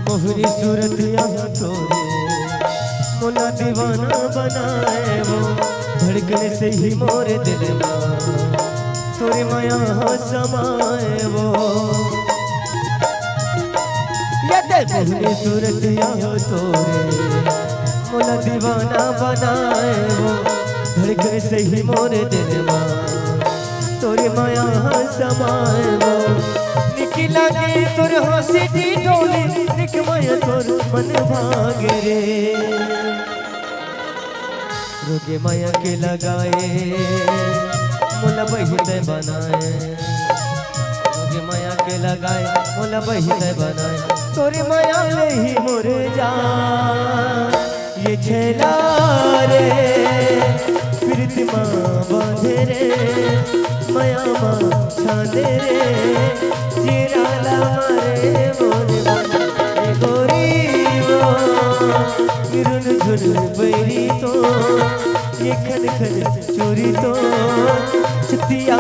मोहरी सूरत यहाँ तोरे मोला दीवाना बनाए वो धड़कने से ही मोरे दिल में तोरे माया समाए वो मोहरी सूरत यहाँ तोरे मोला दीवाना बनाए वो धड़कने से ही मोरे दिल में तोरे माया समाए वो निकला के तोर हंसी दी डोली निक माया तोर मन भागे रे रोगे माया के लगाए मोला बहिते बनाए रोगे माया के लगाए मोला बहिते बनाए तोरे माया ले ही मोरे जा ये छेला रे प्रीतिमा बांधे रे माया माँ छाने रे जीराला मारे मोरे ये गोरी वो गिरुन झुन बैरी तो ये खन खन चोरी तो छतिया